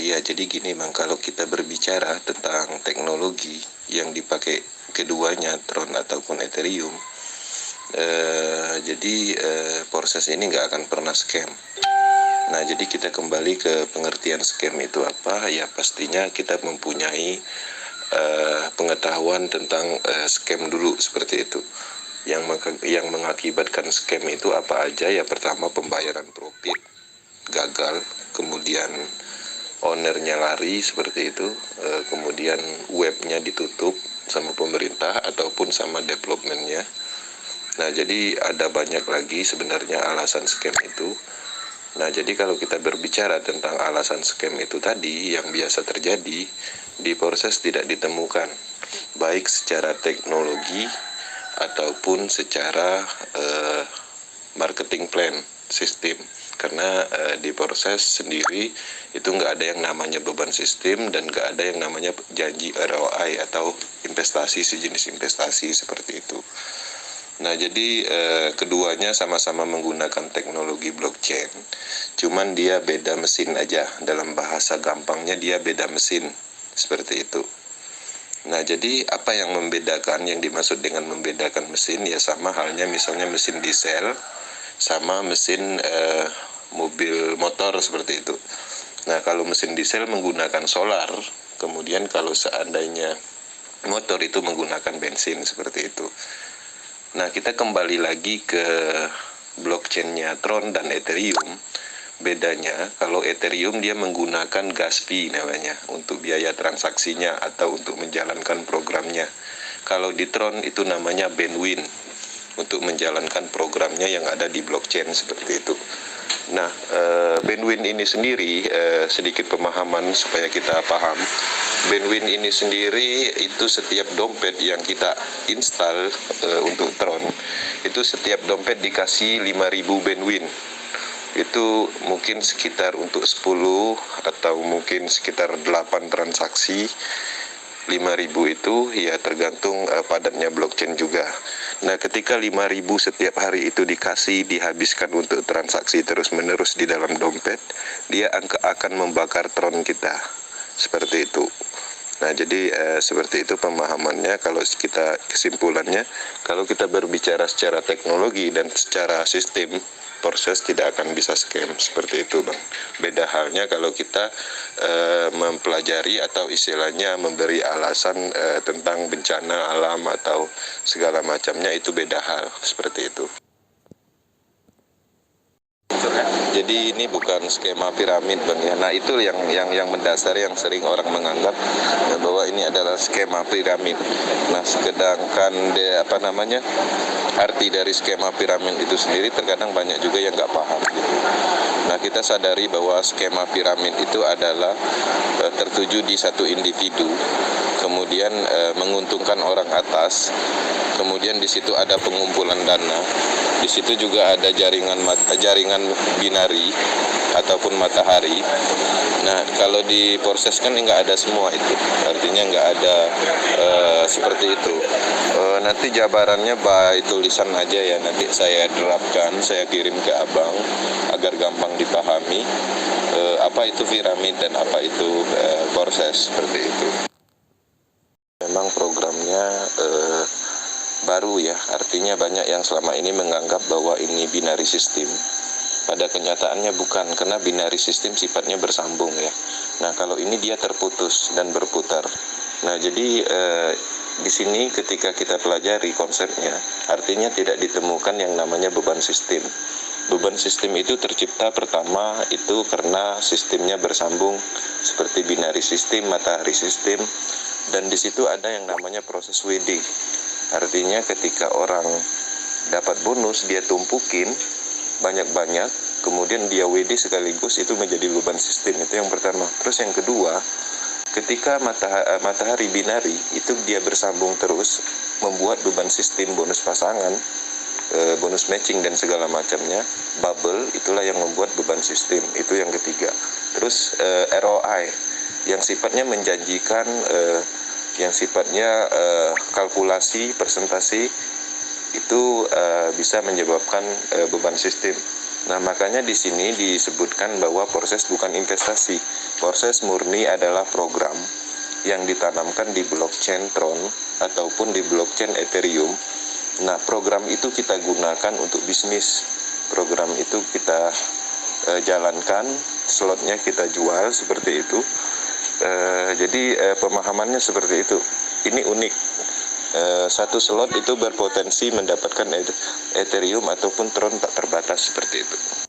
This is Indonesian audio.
Ya, jadi gini Bang, kalau kita berbicara tentang teknologi yang dipakai keduanya, Tron ataupun Ethereum, proses ini nggak akan pernah scam. Nah, jadi kita kembali ke pengertian scam itu apa? Ya, pastinya kita mempunyai pengetahuan tentang scam dulu seperti itu. Yang mengakibatkan scam itu apa aja? Ya, pertama pembayaran profit gagal, kemudian ownernya lari seperti itu, kemudian webnya ditutup sama pemerintah ataupun sama developmentnya. Nah, jadi ada banyak lagi sebenarnya alasan scam itu. Nah, jadi kalau kita berbicara tentang alasan scam itu tadi, yang biasa terjadi di proses tidak ditemukan, baik secara teknologi ataupun secara marketing plan sistem. Karena di proses sendiri itu nggak ada yang namanya beban sistem dan nggak ada yang namanya janji ROI atau investasi, sejenis investasi seperti itu. Nah, jadi keduanya sama-sama menggunakan teknologi blockchain, cuman dia beda mesin aja. Dalam bahasa gampangnya dia beda mesin, seperti itu. Nah, jadi apa yang membedakan, yang dimaksud dengan membedakan mesin, ya sama halnya misalnya mesin diesel sama mesin mobil motor seperti itu. Nah, kalau mesin diesel menggunakan solar, kemudian kalau seandainya motor itu menggunakan bensin seperti itu. Nah, kita kembali lagi ke blockchain-nya Tron dan Ethereum. Bedanya, kalau Ethereum dia menggunakan gas fee namanya untuk biaya transaksinya atau untuk menjalankan programnya. Kalau di Tron itu namanya Bandwin untuk menjalankan programnya yang ada di blockchain seperti itu. Nah, Bandwin ini sendiri, sedikit pemahaman supaya kita paham. Bandwin ini sendiri itu setiap dompet yang kita install untuk Tron, itu setiap dompet dikasih 5.000 Bandwin. Itu mungkin sekitar untuk 10 atau mungkin sekitar 8 transaksi. 5.000 itu ya tergantung padatnya blockchain juga. Nah, ketika 5.000 setiap hari itu dihabiskan untuk transaksi terus-menerus di dalam dompet, dia akan membakar Tron kita. Seperti itu. Nah, jadi seperti itu pemahamannya. Kalau kita kesimpulannya, kalau kita berbicara secara teknologi dan secara sistem, proses tidak akan bisa scam seperti itu, Bang. Beda halnya kalau kita mempelajari atau istilahnya memberi alasan tentang bencana alam atau segala macamnya, itu beda hal seperti itu. Jadi ini bukan skema piramid, Bang, ya. Nah, itu yang mendasari, yang sering orang menganggap bahwa ini adalah skema piramid. Nah, sedangkan arti dari skema piramid itu sendiri terkadang banyak juga yang nggak paham gitu. Nah, kita sadari bahwa skema piramid itu adalah tertuju di satu individu, kemudian menguntungkan orang atas, kemudian di situ ada pengumpulan dana, di situ juga ada jaringan binari ataupun matahari. Nah, kalau diproses kan nggak ada semua itu, artinya nggak ada seperti itu. Nanti jabarannya by tulisan aja ya, nanti saya terapkan, saya kirim ke Abang agar gampang dipahami apa itu piramid dan apa itu proses seperti itu. Memang programnya baru ya, artinya banyak yang selama ini menganggap bahwa ini binary system. Pada kenyataannya bukan, karena binary system sifatnya bersambung ya. Nah, kalau ini dia terputus dan berputar. Nah, jadi di sini ketika kita pelajari konsepnya, artinya tidak ditemukan yang namanya beban sistem. Beban sistem itu tercipta pertama itu karena sistemnya bersambung seperti binary system, matahari system, dan di situ ada yang namanya proses WD. Artinya ketika orang dapat bonus, dia tumpukin banyak-banyak, kemudian dia WD sekaligus, itu menjadi beban sistem. Itu yang pertama. Terus yang kedua, ketika matahari binari itu dia bersambung terus, membuat beban sistem, bonus pasangan, bonus matching dan segala macamnya, bubble, itulah yang membuat beban sistem. Itu yang ketiga. Terus ROI yang sifatnya menjanjikan, yang sifatnya kalkulasi persentase, itu bisa menyebabkan beban sistem. Nah, makanya di sini disebutkan bahwa proses bukan investasi. Proses murni adalah program yang ditanamkan di blockchain Tron ataupun di blockchain Ethereum. Nah, program itu kita gunakan untuk bisnis. Program itu kita jalankan, slotnya kita jual seperti itu. Jadi pemahamannya seperti itu. Ini unik. Satu slot itu berpotensi mendapatkan Ethereum ataupun Tron tak terbatas seperti itu.